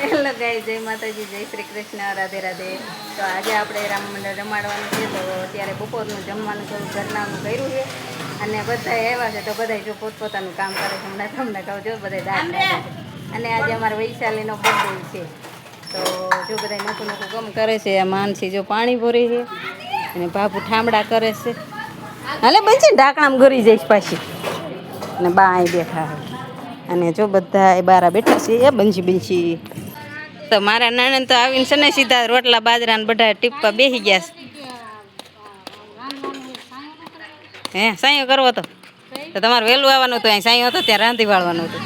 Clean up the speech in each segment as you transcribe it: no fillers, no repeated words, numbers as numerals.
Hello guys, જય માતાજી, જય શ્રી કૃષ્ણ, રાધે રાધે. તો આજે આપણે રામ મંદિર રમાડવાનું છે. તો અત્યારે બપોરનું જમવાનું થોડું ઘરનાનું કર્યું છે અને બધા આવ્યા છે. તો બધા જો પોતપોતાનું કામ કરે છે. હમણાં તમને કહું જો બધા દાંત કાઢે છે. અને આજે અમારા વૈશાલીનો બર્થડે છે. તો જો બધા નોખું નોખું કામ કરે છે. આ માનસી જો પાણી ભરે છે અને બાપુ ઠામડા કરે છે. હાલે બનશે ઢાંકણામાં ગરી જઈશ પાછી. અને બા અહીં બેઠા છે અને જો બધા એ બારા બેઠા છે. એ બંછી તો મારા નણંદ તો આવીને છે ને સીધા રોટલા બાજરાને બધા ટીપ્પા બેસી ગયા છે. હે સાંયો કરવો તો તમારે વહેલું આવવાનું હતું. અહીં સાંયો હતો ત્યાં રાંધી વાળવાનું હતું.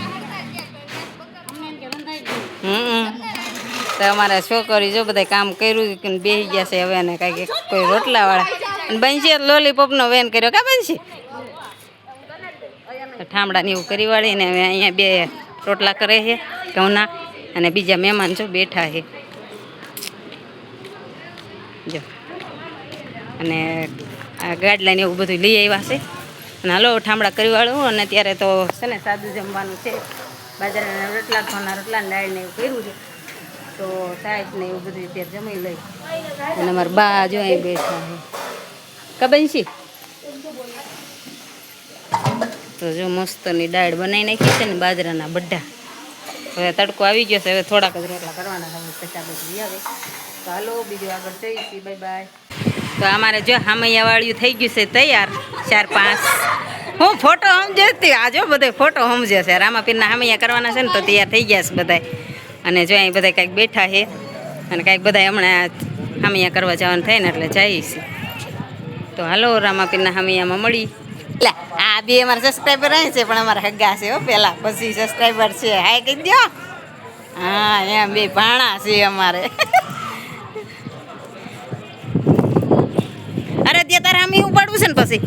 તો અમારા છોકરી જો બધા કામ કર્યું બેસી ગયા છે હવે. ને કાંઈક કોઈ રોટલા વાળા અને બંશી લોલીપોપનો વેન કર્યો કા બંશી ઠામડાને એવું કરી વાળીને હવે અહીંયા બે રોટલા કરે છે ઘઉંના. અને બીજા મહેમાન જો બેઠા છે જો. અને આ ગાડલાને એવું બધું લઈ આવ્યા છે. અને હાલો ઠામડા કરી વાળું. અને ત્યારે તો છે ને સાદું જમવાનું છે. બાજરાના રોટલા ઘઉંના રોટલા દાળને એવું કર્યું છે. તો સાહેબ ને એવું બધું ત્યારે જમી લઈ. અને અમારા બા જો અહીં બેઠા છે કબનશી. તો જો મસ્તની દાળ બનાવી નાખી છે ને બાજરાના બધા. હવે તડકો આવી ગયો છે. હવે થોડાક જ રોટલા કરવાના હવે પછી બધું આવે. તો હાલો બીજું આગળ જઈશી. Bye bye. તો અમારે જો હામૈયા વાળ્યું થઈ ગયું છે તૈયાર 4-5. હું ફોટો સમજે હતી આ જો બધે ફોટો સમજે છે. રામાપીરના હામૈયા કરવાના છે ને તો તૈયાર થઈ ગયા છે બધા. અને જો અહીં બધા કાંઈક બેઠા છે અને કાંઈક બધા હમણાં હામૈયા કરવા જવાનું થાય ને એટલે જઈશ. તો હાલો રામાપીરના હામૈયામાં મળી. એટલે આ બે અમારા સબસ્ક્રાઈબર આવે છે પણ અમારા હગા છે હો પહેલાં પછી સબસ્ક્રાઈબર છે. હાય કહી દો. હા એમ બે ભાણા છે અમારે. અરે ત્યાં તારે આમ ઉપાડવું છે ને પછી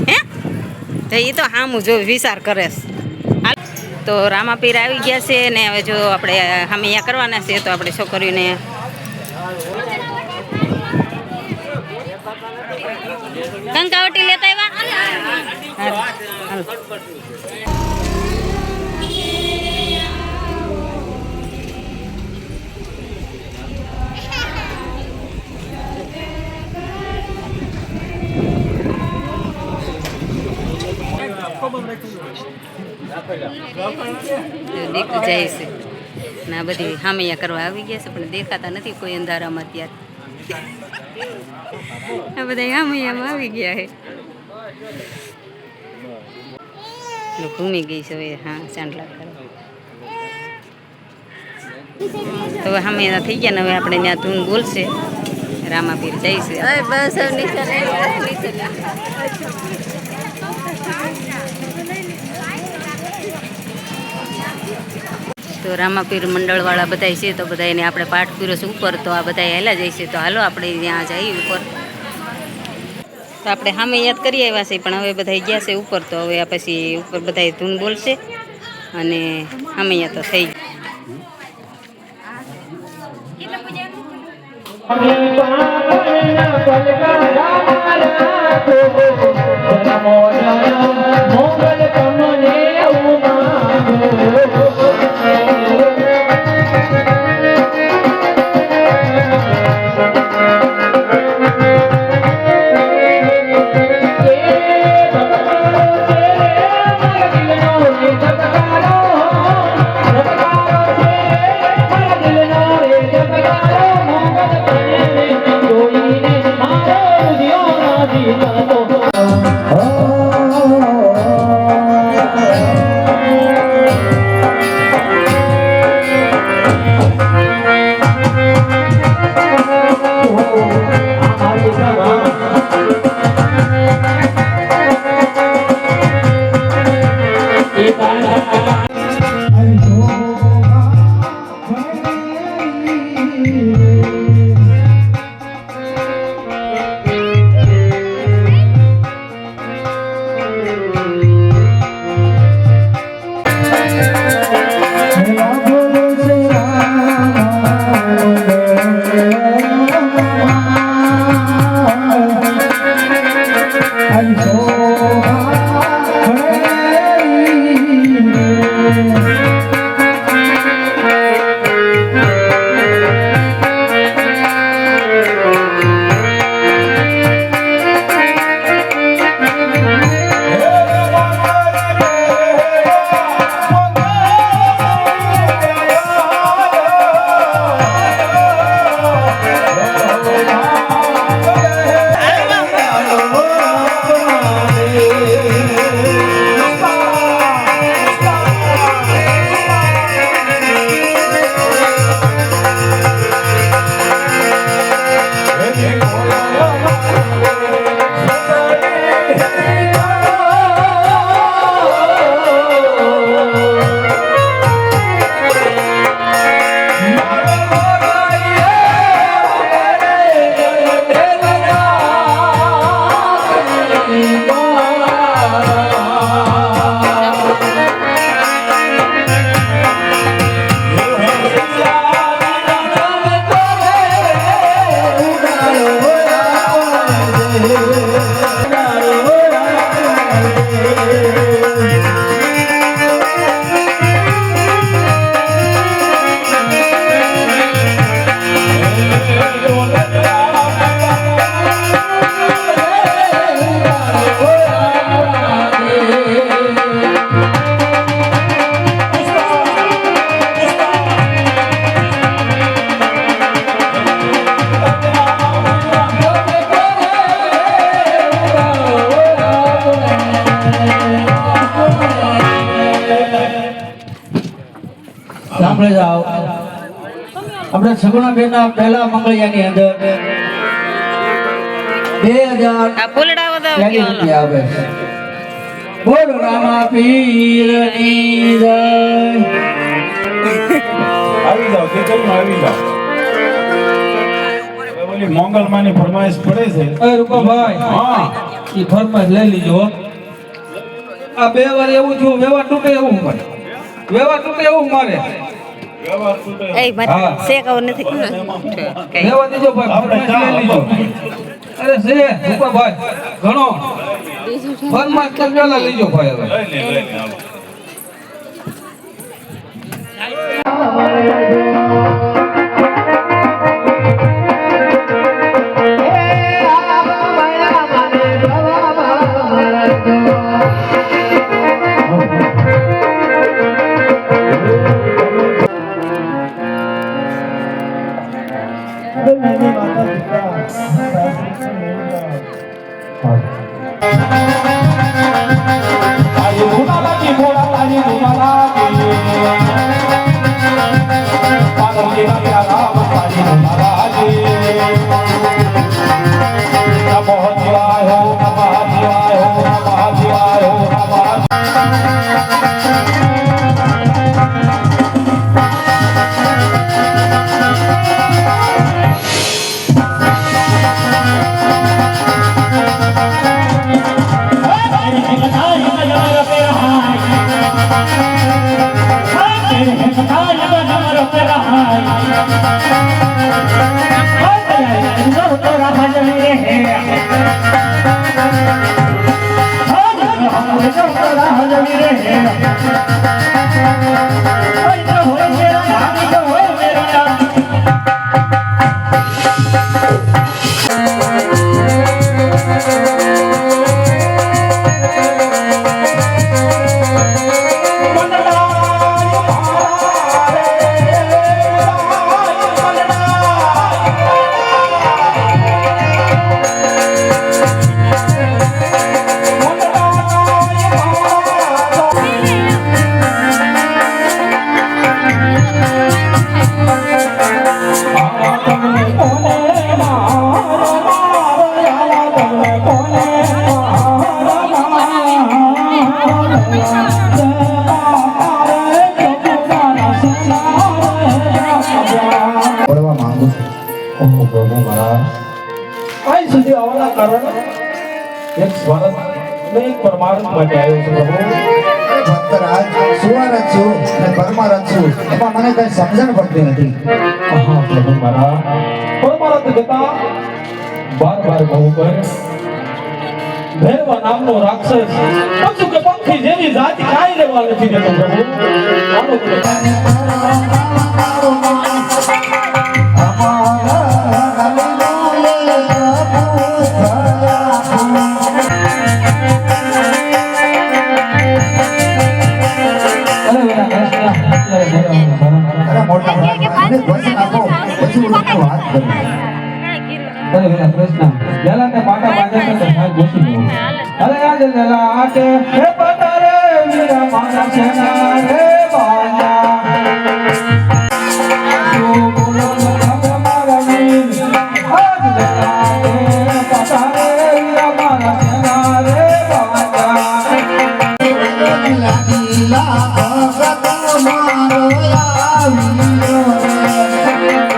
હે તો એ તો હામું જો વિચાર કરે છે. તો રામાપીર આવી ગયા છે ને હવે જો આપણે હામૈયા કરવાના છે. તો આપણે છોકરીઓને કંકાવટી લેતા આવ્યા. દીકરી જાય છે ને આ બધી હામૈયા કરવા આવી ગયા છે પણ દેખાતા નથી કોઈ અંધારામાં. અત્યારે આ બધા હામૈયામાં આવી ગયા છે. ઘૂમી ગઈ છે હવે. હા ચાંદલા કરવા તો હવે હામૈયા થઈ ગયા ને હવે આપણે ત્યાં ધૂન બોલશે. રામાપીર જાય છે બસ. તો રામાપીર મંડળવાળા બધા છે તો બધા એને આપણે પાઠ કર્યો છે ઉપર. તો આ બધા હેલા જાય છે. તો હાલો આપણે ત્યાં જઈએ ઉપર. તો આપણે સામે યાદ કરી આવ્યા છે પણ હવે બધા ગયા છે ઉપર. તો હવે આ પછી ઉપર બધા ધૂન બોલશે અને સામે યાદ તો થઈ Oh સાંભળે જાઓ આપણે સગુણાબેનના પહેલા મંગળિયાની અંદર 2000 આ ફૂલડા વધાવ રૂપિયા આવે છે. બોલ રામા પીરની જય. આવી જાઓ કેટલું આવી જાઓ. ઓલી મોંગલમાની ફરમાઈશ પડે છે. એ રૂપાભાઈ હા ઈ ફરમાઈશ લઈ લીજો. આ બે વાર એવું થયું વ્યવહાર તૂટે એવું મારે વ્યવહાર તૂટે એવું મારે વ્યવહાર તૂટે. એ મારે હા. શેકાવ નથી કઈ લેવા દેજો ભાઈ ફરમાઈશ લઈ લીજો. અરે છે રૂપાભાઈ ઘણો ફરમાઈશ તો પેલા લીજો ભાઈ હવે લઈ લે હાલો. તારી ધુમાલાજી મોડા તારી ધુમાલાજી પાગલજી રાજા રામ તારી ધુમાલાજી નમો શિવાય હો નમઃ શિવાય હો નમઃ શિવાય હો નમઃ પડવા માંગુ છું. ઓહો પ્રભુ મારા આજ સુધી આવવાના કારણ એક સ્વાર્થ ને એક પરમાર્થ માટે આવ્યો છું પ્રભુ. ભક્તરાજ સુવારત છું અને પરમારથ છું એમાં મને કઈ સમજણ પડતી નથી. હા પ્રભુ મારા પરમાર્થ જતા બાર બહુ પર ભૈરવ નામનો રાક્ષસ પશુ કે પંખી જેવી જાતિ કાંઈ લેવા નથી દેતો પ્રભુ. આનો અરે મોટા મને વચન આપો પછી હું તમારો હાથ કરું. અરે વેલા કૃષ્ણ જલા તે પાટા બાંધે તો થાય ઘૂસી ગયો. અરે આજ જલા આટે હે પાટા રે વીરા મારા સેના રે બાજા તું બોલો લખા મારા વીર આજ જલા આટે પાટા રે વીરા મારા સેના રે બાજા લાગીલા ભગત મારો આવ્યો રે.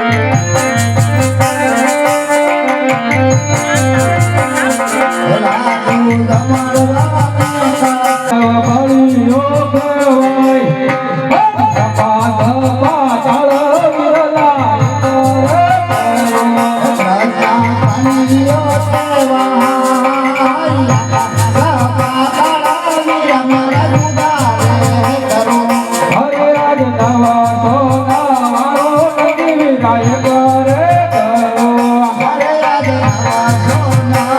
કાય કરે કરો મારે યાદ આવા સોના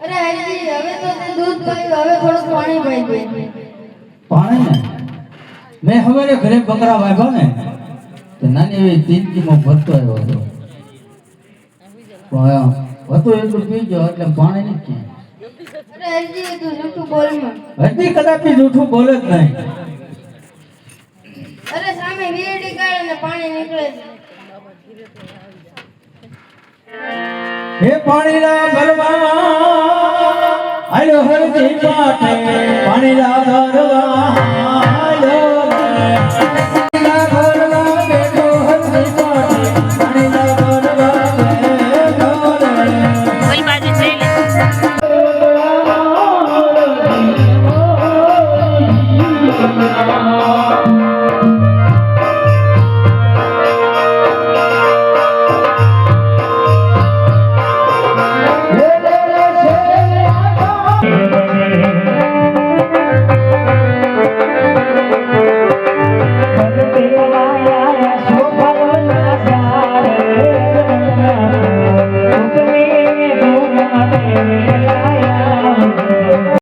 અરે હજી હવે તો તે દૂધ પાયું, હવે થોડું પાણી પાઈ દે. પાણી ને મેં સવારે ઘરે બકરા વાગ્યા ને તો નાની એવી તીનકીમાં ભરતો આવ્યો હતો પણ હતું એટલું પી ગયો એટલે પાણી નહીં ક્યાંય. અરે હજી તું જૂઠું બોલમાં. હજી કદાચ જૂઠું બોલે જ નહીં. અરે સામે વીરડી કાઢે ને પાણી નીકળે છે. હે પાણીના ભરવા આયો હરજી પાટે પાણીના ભરવા આયો